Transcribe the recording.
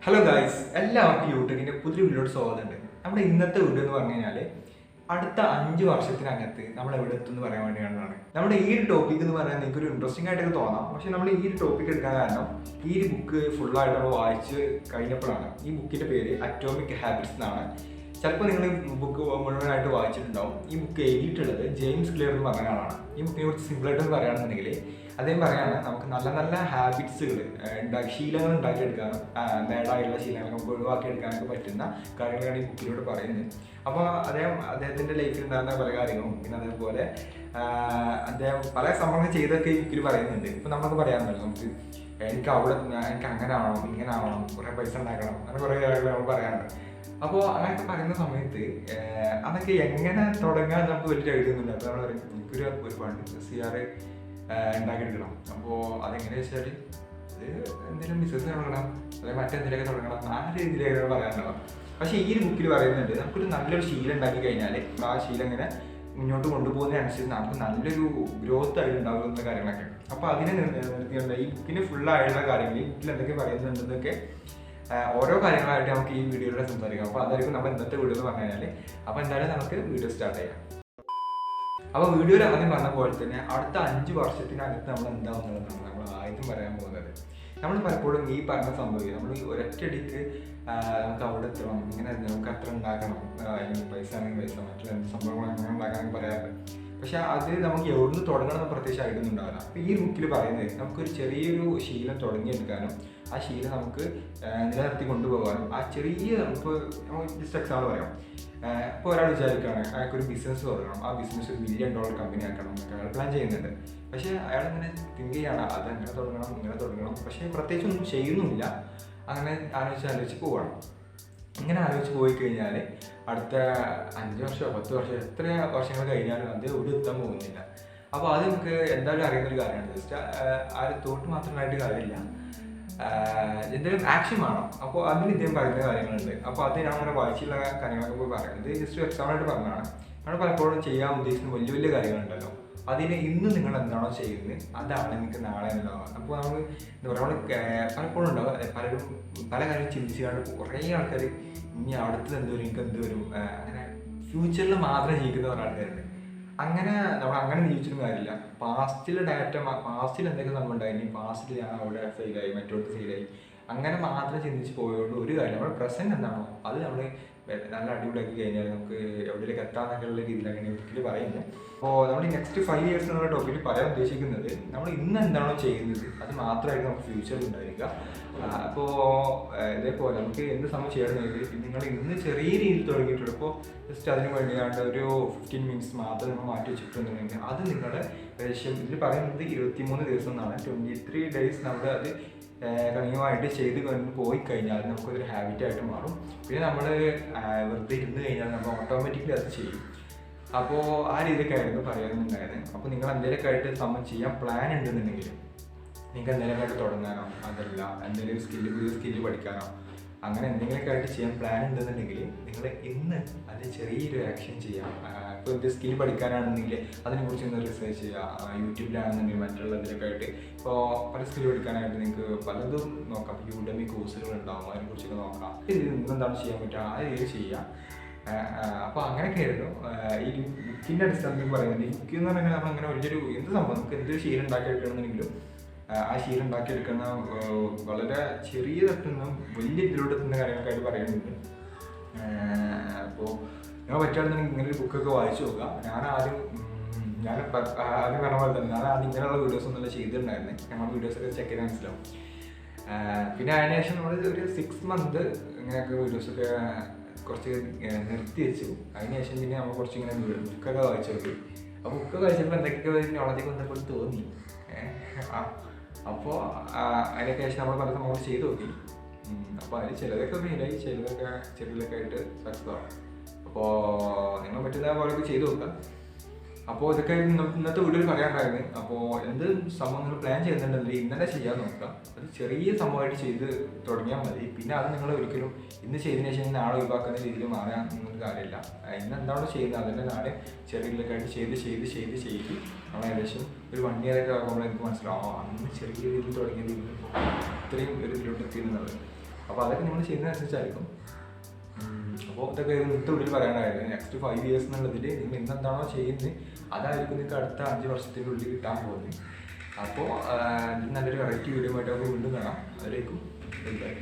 Hello guys, എല്ലാവർക്കും യൂട്യൂബിൻ്റെ പുതിയ വീഡിയോയുടെ സ്വാഗതമുണ്ട്. നമ്മുടെ ഇന്നത്തെ വീഡിയോ എന്ന് പറഞ്ഞു കഴിഞ്ഞാൽ അടുത്ത 5 വർഷത്തിനകത്ത് നമ്മൾ എവിടെ എത്തുമെന്ന് പറയാൻ വേണ്ടിയാണ്. നമ്മുടെ ഈ ഒരു ടോപ്പിക് എന്ന് പറയാൻ നിങ്ങൾക്ക് ഒരു ഇൻട്രസ്റ്റിംഗ് ആയിട്ടൊക്കെ തോന്നാം. പക്ഷേ നമ്മൾ ഈ ഒരു ടോപ്പിക് എടുക്കാൻ കാരണം ഈ ഒരു ബുക്ക് ഫുള്ളായിട്ട് നമ്മൾ വായിച്ച് കഴിഞ്ഞപ്പോഴാണ്. ഈ ബുക്കിൻ്റെ പേര് അറ്റോമിക് ഹാബിറ്റ്സ് എന്നാണ്. ചിലപ്പോൾ നിങ്ങൾ ബുക്ക് മുഴുവനായിട്ട് വായിച്ചിട്ടുണ്ടാവും. ഈ ബുക്ക് എഴുതിയിട്ടുള്ളത് ജെയിംസ് ക്ലിയർ എന്ന് പറഞ്ഞ ആളാണ്. ഈ ബുക്കിനെ കുറിച്ച് സിമ്പിളായിട്ട് പറയുകയാണെന്നുണ്ടെങ്കിൽ അദ്ദേഹം പറയാണ് നമുക്ക് നല്ല നല്ല ഹാബിറ്റ്സുകൾ ശീലങ്ങൾ ഉണ്ടാക്കിയെടുക്കാനും ബാഡായിട്ടുള്ള ശീലങ്ങൾ നമുക്ക് ഒഴിവാക്കിയെടുക്കാനൊക്കെ പറ്റുന്ന കാര്യങ്ങളാണ് ഈ ബുക്കിലൂടെ പറയുന്നത്. അപ്പോൾ അദ്ദേഹത്തിൻ്റെ ലൈഫിൽ ഉണ്ടാകുന്ന പല കാര്യങ്ങളും പിന്നെ അതേപോലെ അദ്ദേഹം പല സംഭവങ്ങൾ ചെയ്തൊക്കെ ഈ ബുക്കിൽ പറയുന്നുണ്ട്. ഇപ്പം നമുക്ക് പറയാറുണ്ടല്ലോ, നമുക്ക് എനിക്ക് അങ്ങനെ ആവണം, ഇങ്ങനെ ആവണം, കുറേ പൈസ ഉണ്ടാക്കണം, അങ്ങനെ കുറേ കാര്യങ്ങൾ നമ്മൾ പറയാറുണ്ട്. അപ്പോൾ അങ്ങനെയൊക്കെ പറയുന്ന സമയത്ത് അതൊക്കെ എങ്ങനെ തുടങ്ങാൻ നമുക്ക് വലിയ ഐഡിയ ഒന്നുമില്ല. അപ്പോൾ നമ്മൾ പറയും എനിക്കൊരു ഫണ്ട് CR ഉണ്ടാക്കിയെടുക്കണം. അപ്പോൾ അതെങ്ങനെയാ വെച്ചാൽ അത് എന്തെങ്കിലും ബിസിനസ് തുടങ്ങണം, അല്ലെങ്കിൽ മറ്റെന്തെങ്കിലുമൊക്കെ തുടങ്ങണം, ആ രീതിയിലേക്ക് പറയാനുണ്ടാവും. പക്ഷേ ഈ ഒരു ബുക്കിൽ പറയുന്നുണ്ട് നമുക്കൊരു നല്ലൊരു ശീലം ഉണ്ടാക്കി കഴിഞ്ഞാൽ ആ ശീലം ഇങ്ങനെ മുന്നോട്ട് കൊണ്ടുപോകുന്നതിനനുസരിച്ച് നമുക്ക് നല്ലൊരു ഗ്രോത്ത് ആയിട്ട് ഉണ്ടാകുന്ന കാര്യങ്ങളൊക്കെ. അപ്പോൾ അതിനെ നിർത്തിയുണ്ട് ഈ ബുക്കിന് ഫുള്ളായിട്ടുള്ള കാര്യങ്ങൾ ഈ ബുക്കിൽ എന്തൊക്കെ പറയുന്നുണ്ടെന്നൊക്കെ ഓരോ കാര്യങ്ങളായിട്ട് നമുക്ക് ഈ വീഡിയോയിലൂടെ സംസാരിക്കാം. അപ്പോൾ അതായിരിക്കും നമ്മൾ ഇന്നത്തെ വീഡിയോ എന്ന് പറഞ്ഞു കഴിഞ്ഞാൽ. അപ്പോൾ എന്തായാലും നമുക്ക് വീഡിയോ സ്റ്റാർട്ട് ചെയ്യാം. അപ്പോൾ വീഡിയോയിൽ ആദ്യം പറഞ്ഞ പോലെ തന്നെ അടുത്ത 5 വർഷത്തിനകത്ത് നമ്മൾ എന്താവുന്നതാണ് നമ്മൾ ആദ്യം പറയാൻ പോകുന്നത്. നമ്മൾ പലപ്പോഴും ഈ പറഞ്ഞ സംഭവിക്കും നമ്മൾ ഒരൊറ്റയടിക്ക് നമുക്ക് അവിടെ എത്തണം, ഇങ്ങനെ നമുക്ക് അത്ര ഉണ്ടാക്കണം, പൈസ ആണെങ്കിൽ പൈസ, മറ്റുള്ള എന്ത് സംഭവങ്ങൾ അങ്ങനെ ഉണ്ടാക്കാനൊക്കെ പറയാറുണ്ട്. പക്ഷെ അത് നമുക്ക് എവിടുന്ന് തുടങ്ങണമെന്ന് പ്രത്യേകിച്ച് ഐഡിയ ഉണ്ടാവില്ല. അപ്പോൾ ഈ ബുക്കിൽ പറയുന്നത് നമുക്കൊരു ചെറിയൊരു ശീലം തുടങ്ങിയെടുക്കാനും ആ ശീലം നമുക്ക് നിലനിർത്തി കൊണ്ടുപോകാനും ആ ചെറിയ നമുക്ക് ജസ്റ്റ് എക്സാമ്പിൾ പറയാം. ഇപ്പോൾ ഒരാൾ വിചാരിക്കുകയാണ് അയാൾക്കൊരു ബിസിനസ് തുടങ്ങണം, ആ ബിസിനസ് ഒരു $1 മില്യൺ കമ്പനി ആക്കണം എന്നൊക്കെ അയാൾ പ്ലാൻ ചെയ്യുന്നുണ്ട്. പക്ഷേ അയാളിങ്ങനെ തിങ്ക് ചെയ്യാണ് അതെങ്ങനെ തുടങ്ങണം, ഇങ്ങനെ തുടങ്ങണം, പക്ഷേ പ്രത്യേകിച്ച് ഒന്നും ചെയ്യുന്നുമില്ല. അങ്ങനെ ആലോചിച്ച് പോവുകയാണ്. ഇങ്ങനെ ആലോചിച്ച് പോയി കഴിഞ്ഞാൽ അടുത്ത 5 വർഷമോ 10 വർഷമോ എത്ര വർഷങ്ങൾ കഴിഞ്ഞാലും അത് എവിടെ എത്താൻ പോകുന്നില്ല. അപ്പോൾ അത് നമുക്ക് എന്തായാലും അറിയുന്നൊരു കാര്യമാണ്. ജസ്റ്റ് ആ ഒരു തോട്ട് മാത്രമായിട്ട് കാര്യമില്ല, എന്തെങ്കിലും ആക്ഷൻ വേണം. അപ്പോൾ അതിന് ഇദ്ദേഹം പറയുന്ന കാര്യങ്ങളുണ്ട്. അപ്പോൾ അത് ഞാൻ അങ്ങനെ വായിച്ചുള്ള കാര്യങ്ങളൊക്കെ പോയി പറയുന്നത് ജസ്റ്റ് എക്സാമ്പിളായിട്ട് പറഞ്ഞതാണ്. നമ്മൾ പലപ്പോഴും ചെയ്യാൻ ഉദ്ദേശിക്കുന്ന വലിയ വലിയ കാര്യങ്ങളുണ്ടല്ലോ, അതിന് ഇന്ന് നിങ്ങൾ എന്താണോ ചെയ്യുന്നത് അതാണ് നിങ്ങൾക്ക് നാളെ ഉണ്ടാവുക. അപ്പോൾ നമ്മൾ എന്താ പറയുക, നമ്മൾ പലപ്പോഴും ഉണ്ടാവുക പലരും പല കാര്യം ചിന്തിച്ചുകൊണ്ട് കുറേ ആൾക്കാർ ഇനി അവിടുത്തെ എന്ത് വരും, എനിക്ക് എന്ത് വരും, അങ്ങനെ ഫ്യൂച്ചറിൽ മാത്രം ജീവിക്കുന്ന കുറേ ആൾക്കാരുണ്ട്. അങ്ങനെ നമ്മൾ അങ്ങനെ ജീവിച്ചിട്ടും കാര്യമില്ല. പാസ്റ്റിലെ പാസ്റ്റിൽ എന്തൊക്കെ സംഭവം ഉണ്ടായി, പാസ്റ്റിൽ ഞാൻ അവിടെ ഫെയിലായി, മറ്റോടത്ത് ഫെയിലായി, അങ്ങനെ മാത്രം ചിന്തിച്ച് പോയതുകൊണ്ട് ഒരു കാര്യം. നമ്മുടെ പ്രസൻറ്റ് എന്താണോ അത് നമ്മൾ നല്ല അടിപൊളിയാക്കി കഴിഞ്ഞാൽ നമുക്ക് എവിടേക്ക് എത്താമെന്നൊക്കെയുള്ള രീതിയിലാണ് ഒരിക്കലും പറയുന്നത്. അപ്പോൾ നമ്മൾ ഈ നെക്സ്റ്റ് 5 ഇയേഴ്സ് എന്നുള്ള ടോപ്പിക്കിൽ പറയാൻ ഉദ്ദേശിക്കുന്നത് നമ്മൾ ഇന്ന് എന്താണോ ചെയ്യുന്നത് അത് മാത്രമായിട്ട് നമുക്ക് ഫ്യൂച്ചറിൽ ഉണ്ടായിരിക്കുക. അപ്പോൾ ഇതേപോലെ നമുക്ക് എന്ത് സമയം ചെയ്യണമെങ്കിൽ നിങ്ങൾ ഇന്ന് ചെറിയ രീതിയിൽ തുടങ്ങിയിട്ടുള്ളൂ. ഇപ്പോൾ ജസ്റ്റ് അതിന് വേണ്ടിയാണ്ട് ഒരു 15 മിനിറ്റ്സ് മാത്രം നിങ്ങൾ മാറ്റി വെച്ചിട്ടുണ്ടെങ്കിൽ അത് നിങ്ങളുടെ ഏകദേശം ഇതിൽ പറയുന്നത് 23 ദിവസം എന്നാണ്, 23 ഡേയ്സ് നമ്മൾ അത് കണിയുമായിട്ട് ചെയ്ത് കൊണ്ട് പോയി കഴിഞ്ഞാൽ നമുക്കൊരു ഹാബിറ്റായിട്ട് മാറും. പിന്നെ നമ്മൾ വെറുതെ ഇരുന്ന് കഴിഞ്ഞാൽ നമ്മൾ ഓട്ടോമാറ്റിക്കലി അത് ചെയ്യും. അപ്പോൾ ആ രീതിക്കായിരുന്നു പറയാനുണ്ടായത്. അപ്പോൾ നിങ്ങൾ എന്തെങ്കിലുമൊക്കെ ആയിട്ട് സംഭവം ചെയ്യാൻ പ്ലാൻ ഉണ്ടെന്നുണ്ടെങ്കിൽ നിങ്ങൾക്ക് എന്തെങ്കിലുമൊക്കെ ആയിട്ട് തുടങ്ങാനോ അതല്ല എന്തെങ്കിലും പുതിയ സ്കില്ല് പഠിക്കാനോ അങ്ങനെ എന്തെങ്കിലുമൊക്കെ ആയിട്ട് ചെയ്യാൻ പ്ലാൻ ഉണ്ടെന്നുണ്ടെങ്കിൽ നിങ്ങൾ ഇന്ന് അത് ചെറിയൊരു ആക്ഷൻ ചെയ്യാം. ഇപ്പോൾ എന്ത് സ്കില്ല് പഠിക്കാനാണെന്നുണ്ടെങ്കിൽ അതിനെക്കുറിച്ച് ഒന്ന് റിസർച്ച് ചെയ്യുക. യൂട്യൂബിലാണെന്നുണ്ടെങ്കിൽ മറ്റുള്ള എന്തെങ്കിലുമൊക്കെ ആയിട്ട് ഇപ്പോൾ പല സ്കില്ല് പഠിക്കാനായിട്ട് നിങ്ങൾക്ക് പലതും നോക്കാം. യൂഡമി കോഴ്സുകൾ ഉണ്ടാകും, അതിനെക്കുറിച്ചൊക്കെ നോക്കാം. ഇത് എന്താണ് ചെയ്യാൻ പറ്റുക ആ രീതിയിൽ ചെയ്യുക. അപ്പോൾ അങ്ങനെയൊക്കെ ആയിരുന്നു ഈ ബുക്കിൻ്റെ അടിസ്ഥാനത്തിൽ പറയുന്നത്. ഈ ബുക്ക് എന്ന് പറഞ്ഞാൽ നമ്മൾ അങ്ങനെ വലിയൊരു എന്ത് സംഭവം നമുക്ക് എന്തൊരു ശീലം ഉണ്ടാക്കിയെടുക്കണമെന്നുണ്ടെങ്കിലും ആ ശീലം ഉണ്ടാക്കിയെടുക്കുന്ന വളരെ ചെറിയ തട്ടിൽ നിന്നും വലിയ ഇതിലോട്ട് എത്തുന്ന കാര്യങ്ങളൊക്കെ പറയുന്നുണ്ട്. അപ്പോൾ നിങ്ങൾ പറ്റുകയാണെന്നുണ്ടെങ്കിൽ ഇങ്ങനൊരു ബുക്കൊക്കെ വായിച്ചു നോക്കുക. ഞാൻ ആദ്യം പറഞ്ഞ പോലെ തന്നെ ഞാൻ ആദ്യം ഇങ്ങനെയുള്ള വീഡിയോസ് ഒന്നുമല്ല ചെയ്തിട്ടുണ്ടായിരുന്നു. ഞങ്ങളുടെ വീഡിയോസൊക്കെ ചെക്ക് ചെയ്ത് മനസ്സിലാവും. പിന്നെ അതിനുശേഷം നമ്മൾ ഒരു 6 മന്ത് ഇങ്ങനെയൊക്കെ വീഡിയോസൊക്കെ കുറച്ച് നിർത്തി വെച്ചു. അതിനുശേഷം പിന്നെ നമ്മൾ കുറച്ച് ഇങ്ങനെ ബുക്കൊക്കെ വായിച്ചു നോക്കി. ആ ബുക്ക് വായിച്ചപ്പോൾ എന്തൊക്കെയൊക്കെ നോളജൊക്കെ വന്നപ്പോൾ തോന്നി. അപ്പോൾ അതിനൊക്കെ ശേഷം നമ്മൾ പല സംഭവങ്ങൾ ചെയ്ത് നോക്കി. അപ്പോൾ അതിൽ ചിലതൊക്കെ ഫെയിലായി, ചെറുതൊക്കെ ആയിട്ട് സക്സസ് ആവും. അപ്പോൾ നിങ്ങൾ പറ്റുന്ന പോലെയൊക്കെ ചെയ്ത് നോക്കുക. അപ്പോൾ ഇതൊക്കെ ഇന്നത്തെ വീഡിയോയിൽ പറയാനുണ്ടായിരുന്നു. അപ്പോൾ എന്ത് സംഭവം നിങ്ങൾ പ്ലാൻ ചെയ്യുന്നുണ്ടെങ്കിൽ ഇന്നലെ ചെയ്യാൻ നോക്കുക. അത് ചെറിയ സംഭവമായിട്ട് ചെയ്ത് തുടങ്ങിയാൽ മതി. പിന്നെ അത് നിങ്ങൾ ഒരിക്കലും ഇന്ന് ചെയ്തതിനു ശേഷം നാളെ ഒഴിവാക്കുന്ന രീതിയിൽ മാറാൻ ഒരു കാര്യമില്ല. ഇന്ന് എന്താണോ ചെയ്യുന്നത് അതിൻ്റെ നാളെ ചെറിയൊക്കെ ആയിട്ട് ചെയ്ത് നമ്മൾ ഏകദേശം ഒരു 1 ഇയറൊക്കെ ആകുമ്പോൾ എനിക്ക് മനസ്സിലാവും അന്ന് ചെറിയ രീതിയിൽ തുടങ്ങിയത് ഇത്രയും ഒരു ഇതിലോട്ട് എത്തിയെന്നുള്ളത്. അപ്പോൾ അതൊക്കെ നമ്മൾ ചെയ്യുന്നതനുസരിച്ചായിരിക്കും. അപ്പോൾ ഇതൊക്കെ ഇന്നത്തെ ഉള്ളിൽ പറയാനായിരുന്നു. നെക്സ്റ്റ് 5 years എന്നുള്ളതിൽ നിങ്ങൾ ഇന്നെന്താണോ ചെയ്യുന്നത് അതായിരിക്കും നിങ്ങൾക്ക് അടുത്ത 5 വർഷത്തിൻ്റെ ഉള്ളിൽ കിട്ടാൻ പോകുന്നത്. അപ്പോൾ നല്ലൊരു വെറൈറ്റി വീഡിയോ ആയിട്ട് നമുക്ക് വീണ്ടും കാണാം. അതിലേക്കും ബൈ.